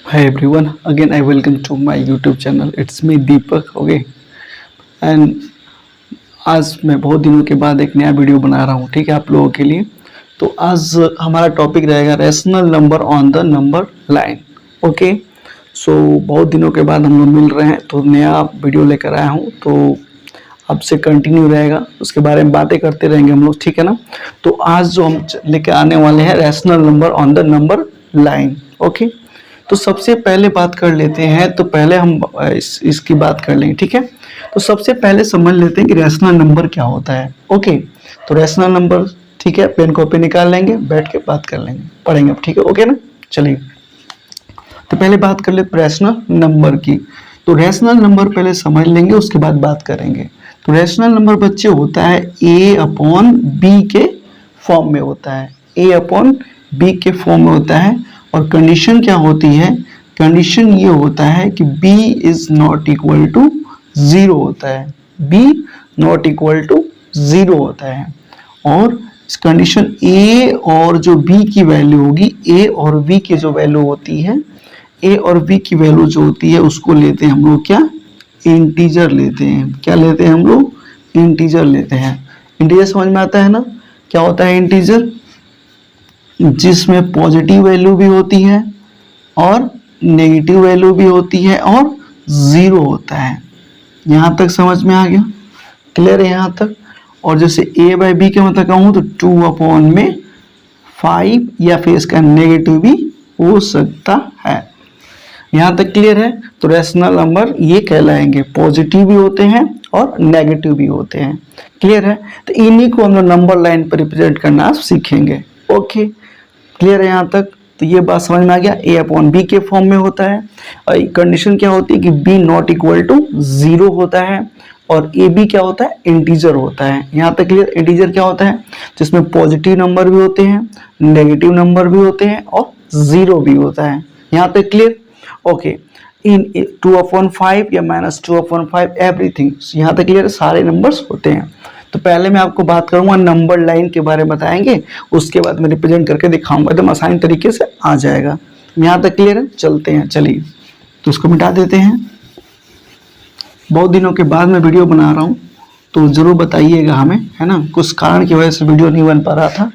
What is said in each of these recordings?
Hi everyone, again I welcome to my YouTube channel. It's me Deepak, okay? And आज मैं बहुत दिनों के बाद एक नया वीडियो बना रहा हूँ, ठीक है, आप लोगों के लिए। तो आज हमारा टॉपिक रहेगा rational number on the number line, okay. So बहुत दिनों के बाद हम लोग मिल रहे हैं, तो नया वीडियो लेकर आया हूँ, तो आपसे कंटिन्यू रहेगा, उसके बारे में बातें करते रहेंगे हम लोग, ठीक है ना। तो आज जो हम लेकर आने वाले हैं rational number on the number line, okay. तो सबसे पहले बात कर लेते हैं, तो पहले हम इसकी बात कर लेंगे, ठीक है। तो सबसे पहले समझ लेते हैं कि रैशनल नंबर क्या होता है, ओके। तो रैशनल नंबर, ठीक है, पेन कॉपी निकाल लेंगे, बैठ के बात कर लेंगे, पढ़ेंगे, ठीक है, ओके ना। चलिए, तो पहले बात कर लेते रैशनल नंबर की। तो रैशनल नंबर पहले समझ लेंगे, उसके बाद बात करेंगे। तो रैशनल नंबर बच्चे होता है a अपॉन बी के फॉर्म में होता है, a अपॉन बी के फॉर्म में होता है। और कंडीशन क्या होती है? कंडीशन ये होता है कि b is not equal to 0 होता है, b नॉट इक्वल टू 0 होता है। और इस कंडीशन a और जो b की वैल्यू होगी, a और b की जो वैल्यू होती है, a और b की वैल्यू जो होती है उसको लेते हैं हम लोग क्या? इंटीजर लेते हैं। क्या लेते हैं हम लोग? इंटीजर लेते हैं। इंटीजर समझ में आता है ना? क्या होता है इंटीजर? जिसमें पॉजिटिव वैल्यू भी होती है और नेगेटिव वैल्यू भी होती है और जीरो होता है। यहाँ तक समझ में आ गया? क्लियर है यहाँ तक? और जैसे a बाई बी के मतलब कहूँ तो 2 अपॉन में 5, या फिर इसका नेगेटिव भी हो सकता है। यहाँ तक क्लियर है? तो रैशनल नंबर ये कहलाएंगे, पॉजिटिव भी होते हैं और नेगेटिव भी होते हैं। क्लियर है? तो इन्हीं को हम लोग नंबर लाइन पर रिप्रेजेंट करना सीखेंगे, ओके। क्लियर है यहाँ तक? तो ये बात समझ में आ गया, a अपॉन बी के फॉर्म में होता है। और कंडीशन क्या होती है कि b नॉट इक्वल टू 0 होता है, और ए बी क्या होता है? इंटीजर होता है। यहाँ तक क्लियर? इंटीजर क्या होता है? जिसमें पॉजिटिव नंबर भी होते हैं, नेगेटिव नंबर भी होते हैं और जीरो भी होता है। यहाँ तक क्लियर? ओके। इन 2/5 या -2/5 एवरीथिंग, यहाँ तक क्लियर? सारे नंबर्स होते हैं। तो पहले मैं आपको बात करूंगा नंबर लाइन के बारे में बताएंगे, उसके बाद मैं रिप्रेजेंट करके दिखाऊंगा, एकदम आसान तरीके से आ जाएगा। यहाँ तक क्लियर है? चलते हैं, चलिए। तो उसको मिटा देते हैं। बहुत दिनों के बाद मैं वीडियो बना रहा हूँ, तो ज़रूर बताइएगा हमें, है ना। कुछ कारण की वजह से वीडियो नहीं बन पा रहा था,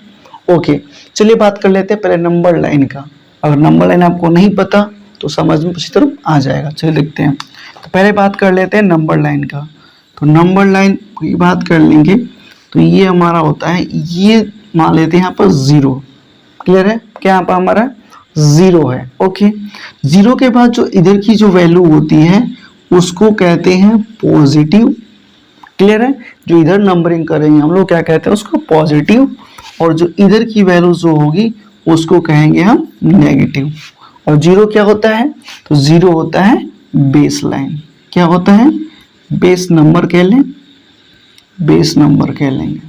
ओके। चलिए बात कर लेते हैं पहले नंबर लाइन का। अगर नंबर लाइन आपको नहीं पता तो समझ में अच्छी तरह आ जाएगा। चलिए देखते हैं। तो पहले बात कर लेते हैं नंबर लाइन का। तो नंबर लाइन की बात कर लेंगे, तो ये हमारा होता है, ये मान लेते हैं यहाँ पर 0। क्लियर है? क्या यहाँ पर हमारा 0 है, ओके। 0 के बाद जो इधर की जो वैल्यू होती है उसको कहते हैं पॉजिटिव। क्लियर है? जो इधर नंबरिंग करेंगे हम लोग क्या कहते हैं उसको? पॉजिटिव। और जो इधर की वैल्यू जो होगी उसको कहेंगे हम नेगेटिव। और 0 क्या होता है? तो 0 होता है बेस लाइन। क्या होता है? बेस नंबर कह लें, बेस नंबर कह लेंगे,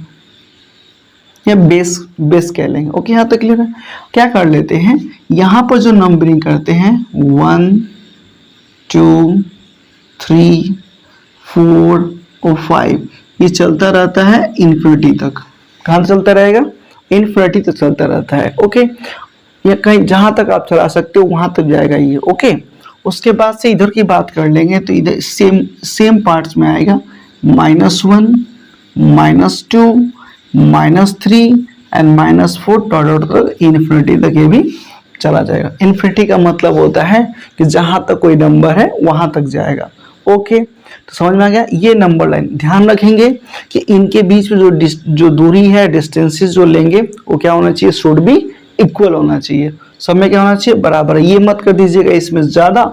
या बेस कह लेंगे, ओके। यहाँ तक क्लियर है? क्या कर लेते हैं, यहाँ पर जो नंबरिंग करते हैं 1 2 3 4 और 5, ये चलता रहता है इन्फिनिटी तक। कहाँ चलता रहेगा? इन्फिनिटी तक चलता रहता है, ओके। या कहीं जहां तक आप चला सकते हो वहां तक जाएगा ये, ओके। उसके बाद से इधर की बात कर लेंगे, तो इधर सेम पार्ट्स में आएगा, -1 -2 -3 एंड -4 डॉट इन्फिनिटी तक ये भी चला जाएगा। इन्फिनिटी का मतलब होता है कि जहां तक कोई नंबर है वहां तक जाएगा, ओके। तो समझ में आ गया? ये नंबर लाइन। ध्यान रखेंगे कि इनके बीच में जो दूरी है, डिस्टेंसेस जो लेंगे वो क्या होना चाहिए? शुड बी इक्वल होना चाहिए। सब में क्या होना चाहिए? बराबर। ये मत कर दीजिएगा इसमें ज्यादा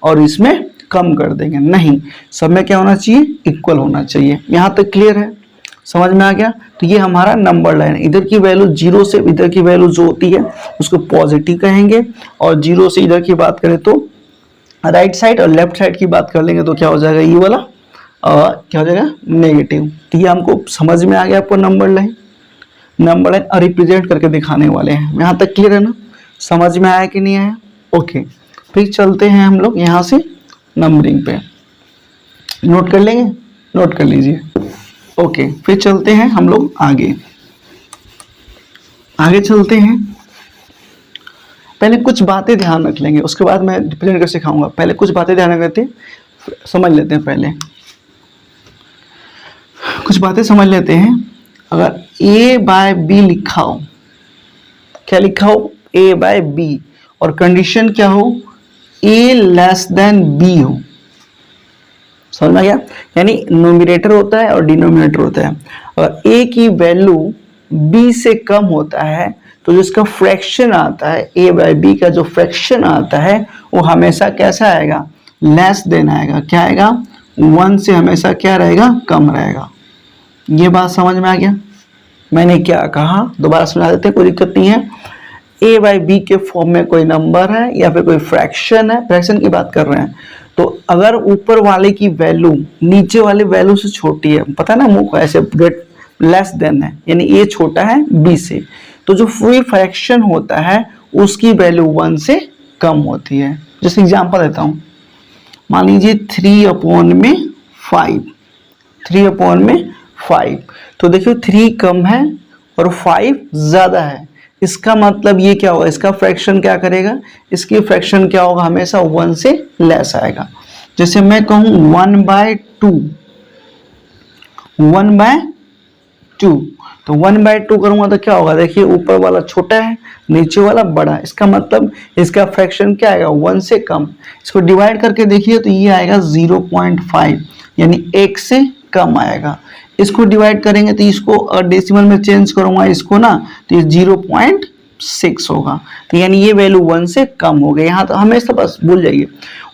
और इसमें कम कर देंगे, नहीं। सब में क्या होना चाहिए? इक्वल होना चाहिए। यहाँ तक क्लियर है? समझ में आ गया? तो ये हमारा नंबर लाइन है। इधर की वैल्यू 0 से इधर की वैल्यू जो होती है उसको पॉजिटिव कहेंगे, और 0 से इधर की बात करें तो राइट साइड, और लेफ्ट साइड की बात कर लेंगे तो क्या हो जाएगा? ये वाला क्या हो जाएगा? नेगेटिव। तो ये हमको समझ में आ गया आपको number line. Number line represent करके दिखाने वाले हैं। यहाँ तक क्लियर है ना? समझ में आया कि नहीं आया? ओके। फिर चलते हैं हम लोग यहाँ से नंबरिंग पे। नोट कर लेंगे? नोट कर लीजिए, ओके। फिर चलते हैं हम लोग आगे चलते हैं। पहले कुछ बातें ध्यान रख लेंगे, उसके बाद मैं रिप्रेजेंट कर सिखाऊंगा। पहले कुछ बातें ध्यान रखते समझ लेते हैं। पहले कुछ बातें समझ लेते हैं। अगर a बाय बी लिखा हो, क्या लिखा हो, a बाय बी, और कंडीशन क्या हो, a लेस देन b हो, समझ में गया? यानी नोमिनेटर होता है और डिनोमिनेटर होता है। अगर a की वैल्यू b से कम होता है तो जो इसका फ्रैक्शन आता है, a बाय बी का जो फ्रैक्शन आता है वो हमेशा कैसा आएगा, लेस देन आएगा। क्या आएगा, 1 से हमेशा क्या रहेगा, कम रहेगा। ये बात समझ में आ गया? मैंने क्या कहा दोबारा समझा देते, कोई दिक्कत नहीं है। a बाई बी के फॉर्म में कोई नंबर है या फिर कोई फ्रैक्शन है, फ्रैक्शन की बात कर रहे हैं, तो अगर ऊपर वाले की वैल्यू नीचे वाले वैल्यू से छोटी है, पता है ना मुंह को ऐसे गेट लेस देन है, यानी a छोटा है b से, तो जो फ्री फ्रैक्शन होता है उसकी वैल्यू 1 से कम होती है। जैसे एग्जांपल देता हूँ, मान लीजिए 3/5, 3/5, तो देखियो 3 कम है और 5 ज्यादा है, इसका मतलब ये क्या होगा, इसका फ्रैक्शन क्या करेगा, इसकी फ्रैक्शन क्या होगा, हमेशा 1 से लेस आएगा। जैसे मैं कहूँ 1/2, 1/2, तो 1/2 करूंगा तो क्या होगा, देखिए ऊपर वाला छोटा है, नीचे वाला बड़ा है, इसका मतलब इसका फ्रैक्शन क्या आएगा, 1 से कम। इसको डिवाइड करके देखिए तो ये आएगा 0.5, यानी 1 से कम आएगा। इसको डिवाइड करेंगे तो इसको अगर डेसिमल में चेंज करूंगा इसको ना, तो ये 0.6 होगा, तो यानी ये वैल्यू 1 से कम हो गई। यहाँ तो हमेशा बस भूल जाइए,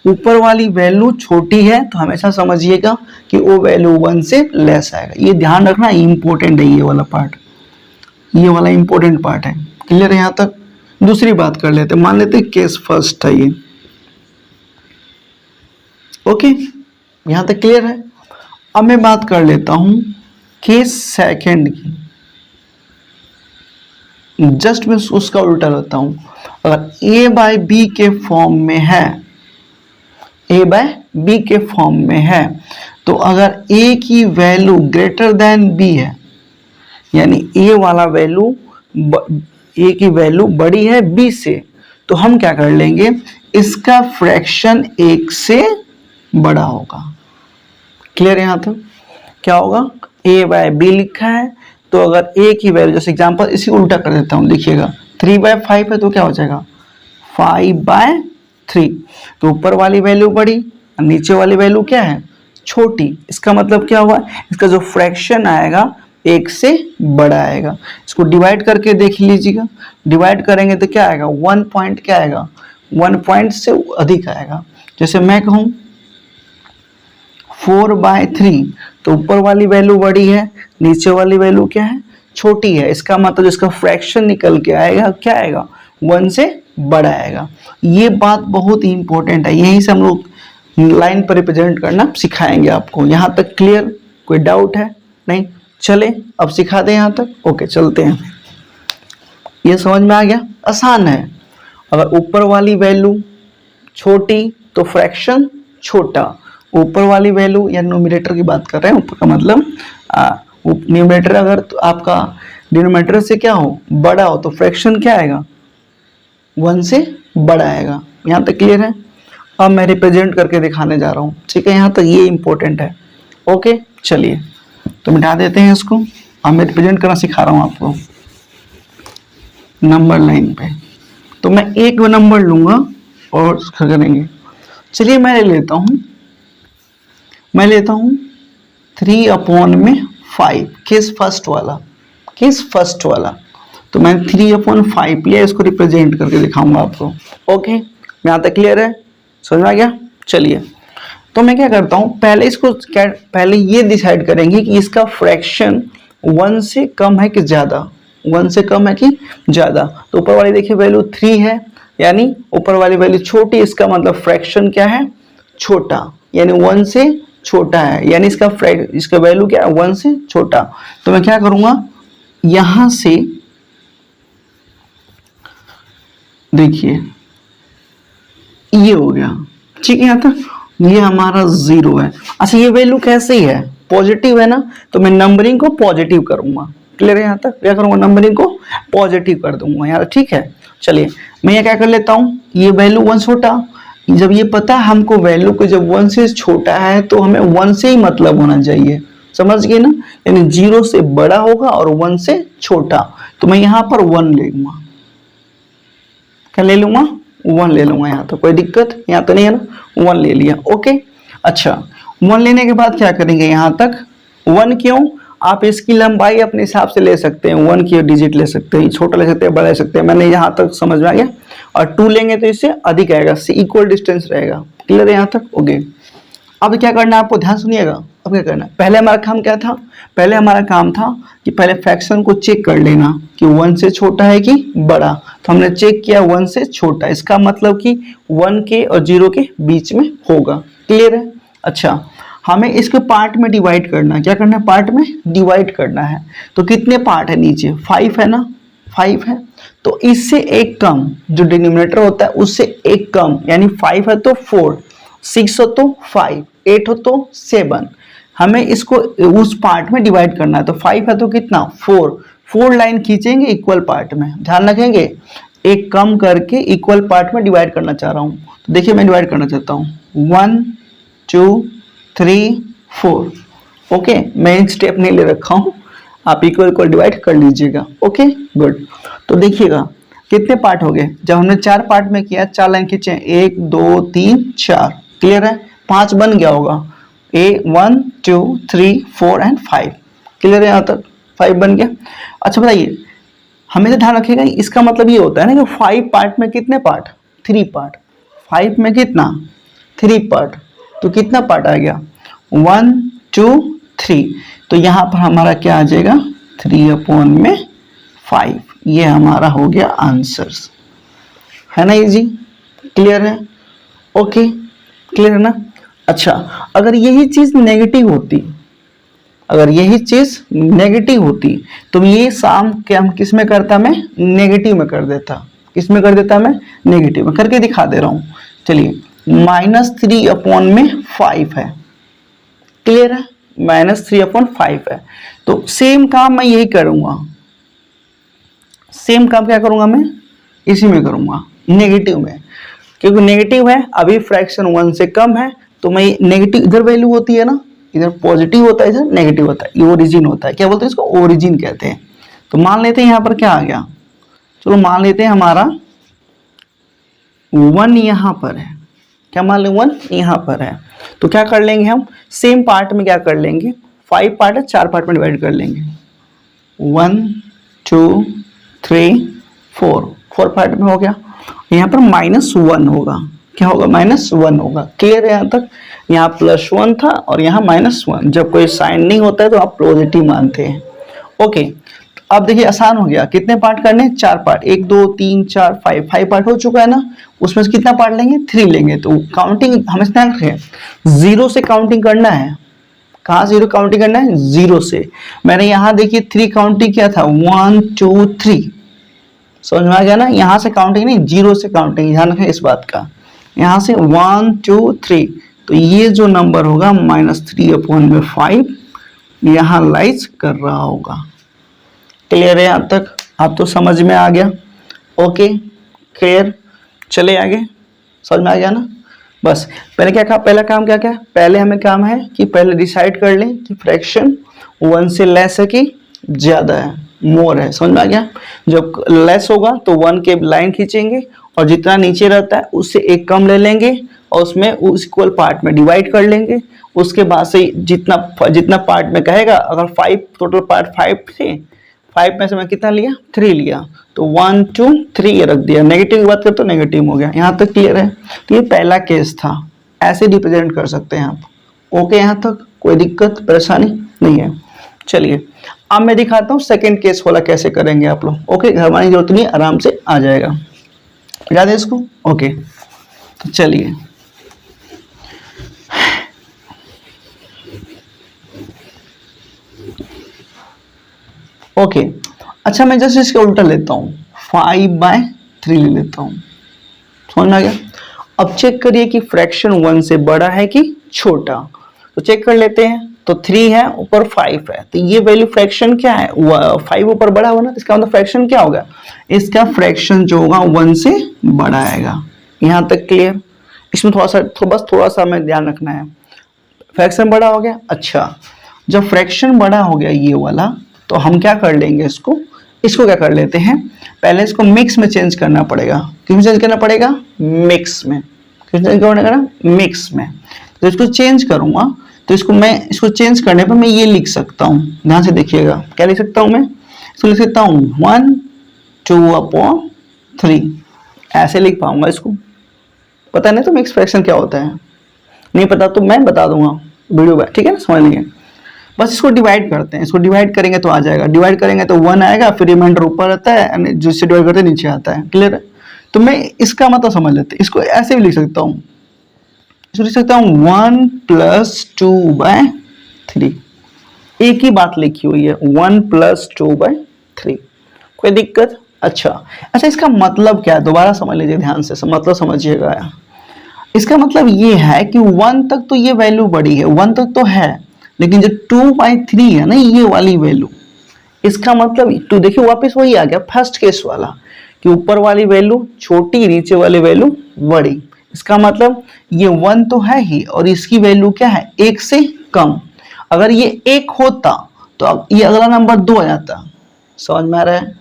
ऊपर वाली वैल्यू छोटी है तो हमेशा समझिएगा कि वो वैल्यू 1 से लेस आएगा। ये ध्यान रखना इंपॉर्टेंट है, ये वाला पार्ट, ये वाला इंपॉर्टेंट पार्ट है। क्लियर है यहाँ तक? दूसरी बात कर लेते, मान लेते केस फर्स्ट है ये, ओके, यहाँ तक क्लियर है। अब मैं बात कर लेता हूं केस सेकंड की, जस्ट मैं उसका उल्टा लेता हूं। अगर a बाय बी के फॉर्म में है, a बाय बी के फॉर्म में है, तो अगर a की वैल्यू ग्रेटर देन b है, यानी a वाला वैल्यू a की वैल्यू बड़ी है b से, तो हम क्या कर लेंगे, इसका फ्रैक्शन 1 से बड़ा होगा। क्लियर है? यहाँ तक क्या होगा, a बाय बी लिखा है, तो अगर a की वैल्यू, जैसे एग्जांपल इसी उल्टा कर देता हूँ, देखिएगा 3/5 है तो क्या हो जाएगा 5/3, तो ऊपर वाली वैल्यू बड़ी और नीचे वाली वैल्यू क्या है, छोटी। इसका मतलब क्या हुआ, इसका जो फ्रैक्शन आएगा 1 से बड़ा आएगा। इसको डिवाइड करके देख लीजिएगा, डिवाइड करेंगे तो क्या आएगा, 1 पॉइंट क्या आएगा, 1 पॉइंट से अधिक आएगा। जैसे मैं कहूँ 4/3, तो ऊपर वाली वैल्यू बड़ी है, नीचे वाली वैल्यू क्या है, छोटी है। इसका मतलब इसका फ्रैक्शन निकल के आएगा, क्या आएगा, 1 से बड़ा आएगा। ये बात बहुत ही इंपॉर्टेंट है, यहीं से हम लोग लाइन पर रिप्रेजेंट करना सिखाएंगे आपको। यहाँ तक क्लियर? कोई डाउट है? नहीं? चले अब सिखा दें यहाँ तक। ओके चलते हैं। ये समझ में आ गया? आसान है। अगर ऊपर वाली वैल्यू छोटी तो फ्रैक्शन छोटा, ऊपर वाली वैल्यू या न्यूमरेटर की बात कर रहे हैं, ऊपर का मतलब न्यूमरेटर अगर तो आपका डिनोमिनेटर से क्या हो, बड़ा हो, तो फ्रैक्शन क्या आएगा, 1 से बड़ा आएगा। यहाँ तक क्लियर है? अब मैं रिप्रेजेंट करके दिखाने जा रहा हूँ, ठीक है? यहाँ तक ये इंपॉर्टेंट है। ओके चलिए तो मिटा देते हैं इसको। अब मैं रिप्रेजेंट करना सिखा रहा हूँ आपको नंबर लाइन पे। तो मैं एक नंबर लूंगा और करेंगे। चलिए मैं लेता हूँ 3/5, केस फर्स्ट वाला, तो मैं 3/5 लिया, इसको रिप्रेजेंट करके दिखाऊंगा आपको। ओके यहाँ तक क्लियर है? समझ में आ गया? चलिए तो मैं क्या करता हूँ, पहले ये डिसाइड करेंगे कि इसका फ्रैक्शन 1 से कम है कि ज़्यादा, 1 से कम है कि ज़्यादा। तो ऊपर वाली देखिए वैल्यू 3 है, यानी ऊपर वाली वैल्यू छोटी, इसका मतलब फ्रैक्शन क्या है, छोटा, यानी 1 से छोटा है, यानी इसका वैल्यू क्या है, 1 से छोटा। तो मैं क्या करूंगा, यहां से देखिए ये हो गया, ठीक है? यहाँ तक ये हमारा 0 है। अच्छा ये वैल्यू कैसी है, पॉजिटिव है ना, तो मैं नंबरिंग को पॉजिटिव करूंगा। क्लियर है? यहाँ तक क्या करूंगा, नंबरिंग को पॉजिटिव कर दूंगा यहाँ, ठीक है? चलिए मैं यहाँ क्या कर लेता हूँ, ये वैल्यू 1 छोटा, जब ये पता है हमको वैल्यू को जब 1 से छोटा है तो हमें 1 से ही मतलब होना चाहिए, समझ गए ना, यानी 0 से बड़ा होगा और 1 से छोटा। तो मैं यहाँ पर 1 ले लूंगा, क्या ले लूंगा, 1 ले लूंगा, यहाँ तो कोई दिक्कत यहाँ तो नहीं है ना, 1 ले लिया। ओके, अच्छा 1 लेने के बाद क्या करेंगे, यहाँ तक 1 क्यों, आप इसकी लंबाई अपने हिसाब से ले सकते हैं, 1 की डिजिट ले सकते हैं, छोटा ले सकते हैं, बड़ा ले सकते हैं, मैंने यहाँ तक समझ में आ गया। और 2 लेंगे तो इससे अधिक आएगा, से इक्वल डिस्टेंस रहेगा, क्लियर है यहाँ तक, ओके। अब क्या करना है आपको, ध्यान सुनिएगा, अब क्या करना है, पहले हमारा काम क्या था, पहले हमारा काम था कि पहले फ्रैक्शन को चेक कर लेना कि 1 से छोटा है कि बड़ा, तो हमने चेक किया 1 से छोटा, इसका मतलब कि 1 के और 0 के बीच में होगा, क्लियर है। अच्छा हमें इसके पार्ट में डिवाइड करना है, क्या करना है, पार्ट में डिवाइड करना है, तो कितने पार्ट है नीचे, 5 है ना, 5 है, तो इससे एक कम जो डिनोमिनेटर होता है उससे एक कम, यानी 5 है तो 4, 6 हो तो 5, 8 हो तो 7, हमें इसको उस पार्ट में डिवाइड करना है। तो 5 है तो कितना 4 लाइन खींचेंगे इक्वल पार्ट में, ध्यान रखेंगे, एक कम करके इक्वल पार्ट में डिवाइड करना चाह रहा हूँ। तो देखिए मैं डिवाइड करना चाहता हूँ 1 2 3 4, ओके, मैं स्टेप नहीं ले रखा हूँ, आप इक्वल इक्वल डिवाइड कर लीजिएगा, ओके गुड। तो देखिएगा कितने पार्ट हो गए, जब हमने 4 पार्ट में किया, 4 लाइन खींचे, 1 2 3 4, क्लियर है, 5 बन गया होगा, 1 2 3 4 एंड 5, क्लियर है यहाँ तक, 5 बन गया। अच्छा बताइए, हमें ध्यान रखिएगा, इसका मतलब ये होता है ना कि 5 पार्ट में कितने पार्ट, 3 पार्ट, 5 में कितना 3 पार्ट, तो कितना पार्ट आ गया 1 2 3, तो यहाँ पर हमारा क्या आ जाएगा 3/5, ये हमारा हो गया आंसर्स, है ना इजी, क्लियर है, ओके क्लियर है ना। अच्छा अगर यही चीज नेगेटिव होती, अगर यही चीज नेगेटिव होती तो ये शाम के हम किस में करता, मैं नेगेटिव में कर देता, किस में कर देता, मैं नेगेटिव में करके दिखा दे रहा हूं। चलिए -3/5 है, क्लियर है, -3/5 है, तो सेम काम मैं यही करूंगा, सेम काम क्या करूंगा मैं इसी में करूंगा, नेगेटिव में, क्योंकि नेगेटिव है, अभी फ्रैक्शन 1 से कम है, तो मैं नेगेटिव, इधर वैल्यू होती है ना, इधर पॉजिटिव होता है, इधर नेगेटिव होता है, ये ओरिजिन होता है, क्या बोलते हैं इसको, ओरिजिन कहते हैं। तो मान लेते हैं यहाँ पर क्या आ गया, चलो मान लेते हैं हमारा 1 यहाँ पर है, क्या मान लें 1 यहाँ पर है, तो क्या कर लेंगे हम, सेम पार्ट में क्या कर लेंगे, 5 पार्ट है, 4 पार्ट में डिवाइड कर लेंगे, 1 2 3 4 पार्ट में हो गया, यहाँ पर -1 होगा, क्या होगा -1 होगा, क्लियर है यहाँ तक, यहाँ +1 था और यहाँ -1, जब कोई साइन नहीं होता है तो आप पॉजिटिव मानते हैं, ओके। अब देखिए आसान हो गया, कितने पार्ट करने, 4 पार्ट, 1 2 3 4 5 पार्ट हो चुका है ना, उसमें से कितना पार्ट लेंगे, 3 लेंगे, तो काउंटिंग हमेशा रखें, 0 से काउंटिंग करना है, कहाँ 0 काउंटिंग करना है, 0 से, मैंने यहाँ देखिए 3 काउंटिंग किया था, 1 2 3, समझ में आ गया ना, यहाँ से काउंटिंग नहीं, 0 से काउंटिंग, ध्यान रखें इस बात का, यहाँ से 1 2 3, तो ये जो नंबर होगा -3/5 यहाँ लाइज कर रहा होगा, क्लियर है यहाँ तक, आप तो समझ में आ गया, ओके क्लियर, चले आगे, समझ में आ गया ना। बस पहले क्या कहा, पहला काम क्या क्या, पहले हमें काम है कि पहले डिसाइड कर लें कि फ्रैक्शन 1 से लेस है कि ज़्यादा है, मोर है, समझ में आ गया, जब लेस होगा तो 1 के लाइन खींचेंगे और जितना नीचे रहता है उससे एक कम ले लेंगे और उसमें उस इक्वल पार्ट में डिवाइड कर लेंगे, उसके बाद से जितना पार्ट में कहेगा, अगर 5 टोटल पार्ट 5 थे, 5 में से मैं कितना लिया, 3 लिया, तो 1 2 3 ये रख दिया, नेगेटिव की बात करते तो नेगेटिव हो गया, यहाँ तक क्लियर है। तो ये पहला केस था, ऐसे रिप्रेजेंट कर सकते हैं आप, ओके, यहाँ तक कोई दिक्कत परेशानी नहीं है। चलिए अब मैं दिखाता हूँ सेकंड केस वाला कैसे करेंगे आप लोग, ओके, घबराने की जरूरत नहीं, आराम से आ जाएगा, याद है इसको, ओके। तो चलिए ओके, अच्छा मैं जस्ट इसका उल्टा लेता हूँ, 5/3 ले लेता हूँ, समझ में आ गया। अब चेक करिए कि फ्रैक्शन 1 से बड़ा है कि छोटा, तो चेक कर लेते हैं, तो 3 है ऊपर 5 है, तो ये वैल्यू फ्रैक्शन क्या है, 5 ऊपर बड़ा होगा ना, इसका मतलब फ्रैक्शन क्या होगा, इसका फ्रैक्शन जो होगा 1 से बड़ा आएगा। यहाँ तक क्लियर? इसमें थोड़ा सा हमें ध्यान रखना है। फ्रैक्शन बड़ा हो गया। अच्छा, जब फ्रैक्शन बड़ा हो गया ये वाला, तो हम क्या कर लेंगे, इसको क्या कर लेते हैं, पहले इसको मिक्स में चेंज करना पड़ेगा। किस में चेंज करना पड़ेगा? मिक्स में। किस में चेंज करना पड़ेगा? मिक्स में। तो इसको चेंज करूंगा, तो इसको चेंज करने पर मैं ये लिख सकता हूँ, ध्यान से देखिएगा। क्या लिख सकता हूँ मैं? इसको लिख सकता हूँ 1/2/3, ऐसे लिख पाऊंगा इसको। पता नहीं तो मिक्स फ्रैक्शन क्या होता है, नहीं पता तो मैं बता दूंगा वीडियो में, ठीक है ना, समझ लेंगे। बस इसको डिवाइड करते हैं, इसको डिवाइड करेंगे तो आ जाएगा। डिवाइड करेंगे तो 1 आएगा, फिर रिमाइंडर ऊपर आता है, जिससे डिवाइड करते हैं नीचे आता है। क्लियर है? तो मैं इसका मतलब समझ लेते हैं। इसको ऐसे भी लिख सकता हूँ, इसको लिख सकता हूँ 1 + 2/3। एक ही बात लिखी हुई है, 1 + 2/3। कोई दिक्कत? अच्छा, इसका मतलब क्या है, दोबारा समझ लीजिए ध्यान से, मतलब समझिएगा। इसका मतलब ये है कि 1 तक तो ये वैल्यू बड़ी है, 1 तक तो है, लेकिन जो 2/3 है ना, ये वाली वैल्यू, इसका मतलब तो देखिए वापस वही आ गया फर्स्ट केस वाला, कि ऊपर वाली वैल्यू छोटी, नीचे वाली वैल्यू बड़ी। इसका मतलब ये 1 तो है ही, और इसकी वैल्यू क्या है, 1 से कम। अगर ये 1 होता तो अब ये अगला नंबर 2 आ जाता। समझ में आ रहा है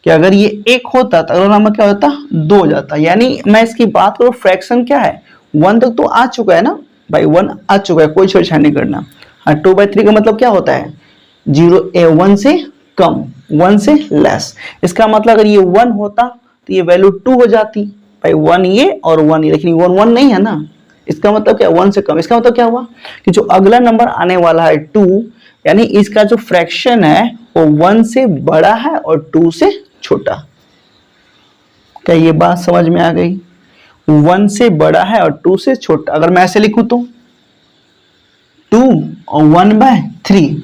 कि अगर ये 1 होता तो अगला नंबर क्या होता, 2 हो जाता। यानी मैं इसकी बात करूं, फ्रैक्शन क्या है, 1 तक तो आ चुका है ना भाई, 1 आ चुका है, कोई छेड़छाड़ नहीं करना। 2/3 का मतलब क्या होता है, 1 से कम, 1 से लेस। इसका मतलब अगर ये 1 होता तो ये वैल्यू 2 हो जाती भाई, 1 ये और 1 ये, लेकिन 1 नहीं है ना। इसका मतलब क्या, 1 से कम। इसका मतलब क्या हुआ कि जो अगला नंबर आने वाला है 2, यानी इसका जो फ्रैक्शन है वो 1 से बड़ा है और 2 से छोटा। क्या ये बात समझ में आ गई? 1 से बड़ा है और 2 से छोटा। अगर मैं ऐसे लिखूं तो 2 और 1/3,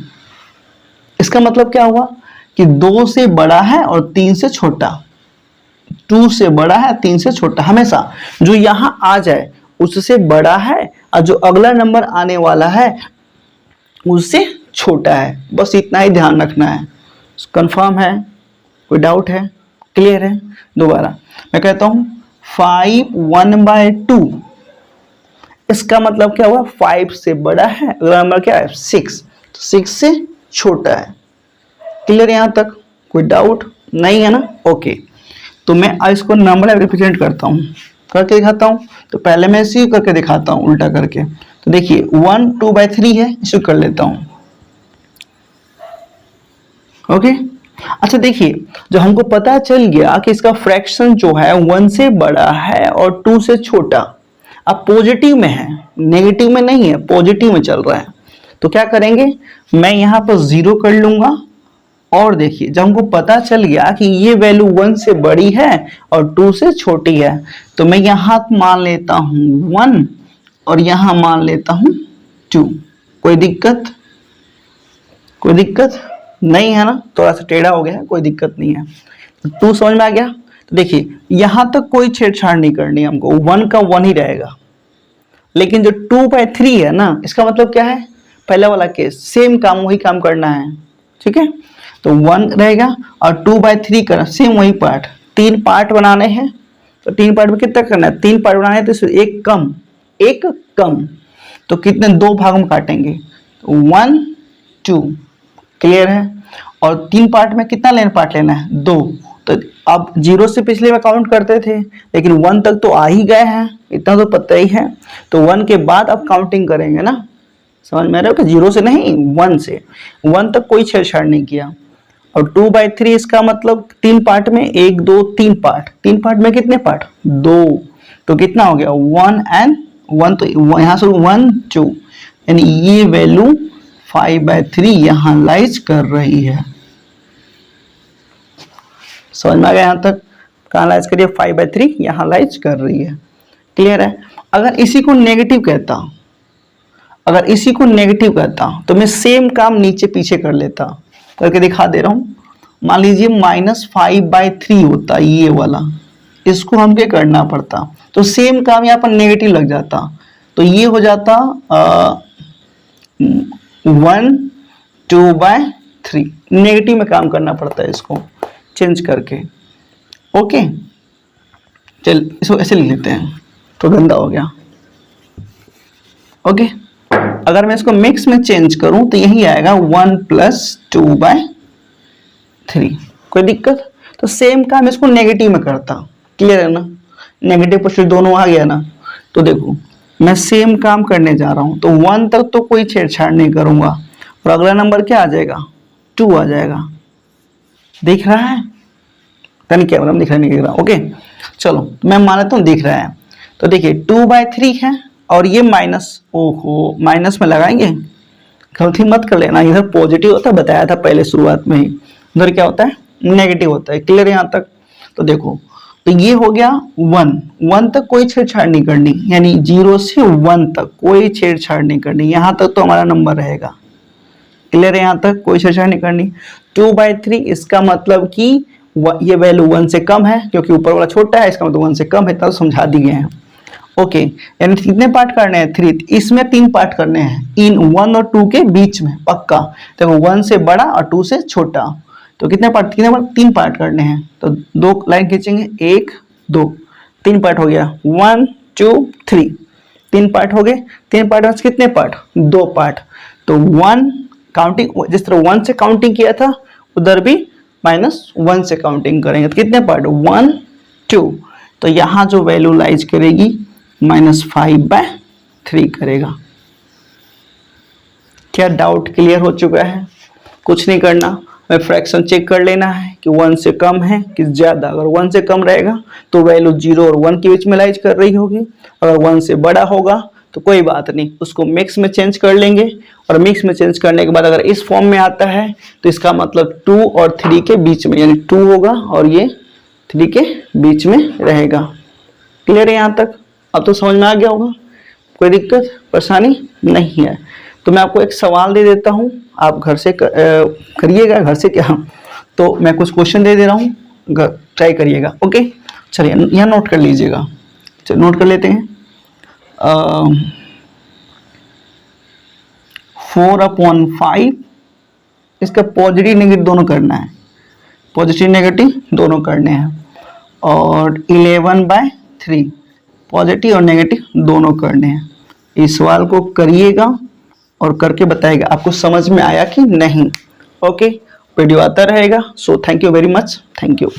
इसका मतलब क्या हुआ कि 2 से बड़ा है और 3 से छोटा। 2 से बड़ा है, 3 से छोटा। हमेशा जो यहां आ जाए उससे बड़ा है, और जो अगला नंबर आने वाला है उससे छोटा है। बस इतना ही ध्यान रखना है। कंफर्म है? कोई डाउट है? क्लियर है? दोबारा मैं कहता हूं 5 1/2, इसका मतलब क्या हुआ, 5 से बड़ा है, अगला नंबर क्या है 6, तो 6 से छोटा है। क्लियर यहां तक? कोई डाउट नहीं है ना? ओके, तो मैं इसको नंबर रिप्रेजेंट करता हूं, करके दिखाता हूं। तो पहले मैं इसी करके दिखाता हूं, उल्टा करके। तो देखिए 1 2/3 है, इसे कर लेता हूं। ओके, अच्छा देखिए, जो हमको पता चल गया कि इसका फ्रैक्शन जो है 1 से बड़ा है और 2 से छोटा। अब पॉजिटिव में है, नेगेटिव में नहीं है, पॉजिटिव में चल रहा है। तो क्या करेंगे, मैं यहां पर 0 कर लूंगा। और देखिए, जब हमको पता चल गया कि ये वैल्यू 1 से बड़ी है और 2 से छोटी है, तो मैं यहां मान लेता हूं 1 और यहां मान लेता हूं 2। कोई दिक्कत? कोई दिक्कत नहीं है ना? थोड़ा सा टेढ़ा हो गया है, कोई दिक्कत नहीं है। 2 समझ में आ गया? तो देखिए यहां तक कोई छेड़छाड़ नहीं करनी, हमको 1 का 1 ही रहेगा। लेकिन जो 2/3 है ना, इसका मतलब क्या है, पहला वाला केस, सेम काम वही काम करना है। ठीक है, तो 1 रहेगा और 2/3 करना, सेम वही पार्ट। 3 पार्ट बनाने हैं, तो 3 पार्ट में कितना करना है, 3 पार्ट बनाने हैं, तो एक कम, तो कितने, 2 भागों में काटेंगे, तो 1 2। क्लियर है? और 3 पार्ट में कितना पार्ट लेना है, 2। तो अब 0 से पिछले में काउंट करते थे, लेकिन 1 तक तो आ ही गए हैं, इतना तो पता ही है। तो 1 के बाद अब काउंटिंग करेंगे ना। समझ में आ रहा है कि 0 से नहीं, 1 से। 1 तक कोई छेड़छाड़ नहीं किया। और 2/3 इसका मतलब 3 पार्ट में, 1 2 3 पार्ट, 3 पार्ट में कितने पार्ट, 2। तो कितना हो गया, 1 and 1, तो यहां से 1 2, यानी ये वैल्यू 5/3 यहां लाइज कर रही है। समझ में आ गया? यहां तक कहां लाइज करिए, 5/3 यहां लाइज कर रही है। क्लियर है? अगर इसी को नेगेटिव कहता, तो मैं सेम काम नीचे पीछे कर लेता, करके दिखा दे रहा हूं। मान लीजिए -5/3 होता ये वाला, इसको हम क्या करना पड़ता, तो सेम काम यहाँ पर नेगेटिव लग जाता, तो ये हो जाता 1 2/3। नेगेटिव में काम करना पड़ता है, इसको चेंज करके। ओके, चल इसको ऐसे लिख लेते हैं, तो गंदा हो गया। ओके, अगर मैं इसको मिक्स में चेंज करूं तो यही आएगा 1 + 2/3। कोई दिक्कत? तो सेम काम इसको नेगेटिव में करता। क्लियर है ना? नेगेटिव पॉजिटिव दोनों आ गया ना। तो देखो मैं सेम काम करने जा रहा हूं, तो 1 तक तो कोई छेड़छाड़ नहीं करूंगा, और अगला नंबर क्या आ जाएगा? 2 आ जाएगा। दिख रहा है? तन कैमरा में दिख रहा नहीं दिख रहा? ओके चलो मैं मान लेता हूँ दिख रहा है। तो देखिए 2/3 है, और ये माइनस, ओहो माइनस में लगाएंगे, गलती मत कर लेना। इधर पॉजिटिव होता है, बताया था पहले शुरुआत में ही, उधर क्या होता है? नेगेटिव होता है। क्लियर है यहाँ तक? तो देखो, तो ये हो गया 1 तक कोई छेड़छाड़ नहीं करनी, यानी 0 से 1 तक कोई छेड़छाड़ नहीं करनी, यहाँ तक तो हमारा नंबर रहेगा। क्लियर है यहाँ तक? कोई छेड़छाड़ नहीं करनी। 2/3 इसका मतलब कि ये वैल्यू 1 से कम है, क्योंकि ऊपर वाला छोटा है, इसका मतलब 1 से कम है, तब समझा दिए हैं। ओके, यानी कितने पार्ट करने हैं? 3। इसमें 3 पार्ट करने हैं, इन 1 और 2 के बीच में, पक्का। देखो 1 से बड़ा और 2 से छोटा, तो कितने पार्ट? 3 पार्ट करने हैं, तो 2 लाइन खींचेंगे, 1 2, 3 पार्ट हो गया, 1 2 3, 3 पार्ट हो गए। 3 पार्ट में कितने पार्ट? 2 पार्ट। तो 1 काउंटिंग, जिस तरह 1 से काउंटिंग किया था उधर भी -1 से काउंटिंग करेंगे, तो कितने पार्ट? 1 2। तो यहाँ जो वैल्यू लाइज करेगी -5/3 करेगा। क्या डाउट क्लियर हो चुका है? कुछ नहीं करना, हमें फ्रैक्शन चेक कर लेना है कि 1 से कम है कि ज़्यादा। अगर 1 से कम रहेगा तो वैल्यू 0 और 1 के बीच में लाइज कर रही होगी, अगर 1 से बड़ा होगा तो कोई बात नहीं, उसको मिक्स में चेंज कर लेंगे, और मिक्स में चेंज करने के बाद अगर इस फॉर्म में आता है तो इसका मतलब 2 और 3 के बीच में, यानी 2 होगा और ये 3 के बीच में रहेगा। क्लियर है यहाँ तक? अब तो समझ में आ गया होगा, कोई दिक्कत परेशानी नहीं है। तो मैं आपको एक सवाल दे देता हूँ, आप घर से करिएगा, घर से क्या, तो मैं कुछ क्वेश्चन दे दे रहा हूँ, ट्राई करिएगा। ओके चलिए यहाँ नोट कर लीजिएगा, चलिए नोट कर लेते हैं। 4/5, इसका पॉजिटिव नेगेटिव दोनों करना है, पॉजिटिव नेगेटिव दोनों करने हैं, और 11/3 पॉजिटिव और नेगेटिव दोनों करने हैं। इस सवाल को करिएगा और करके बताइएगा आपको समझ में आया कि नहीं। ओके, वीडियो आता रहेगा। So thank you very much, thank you.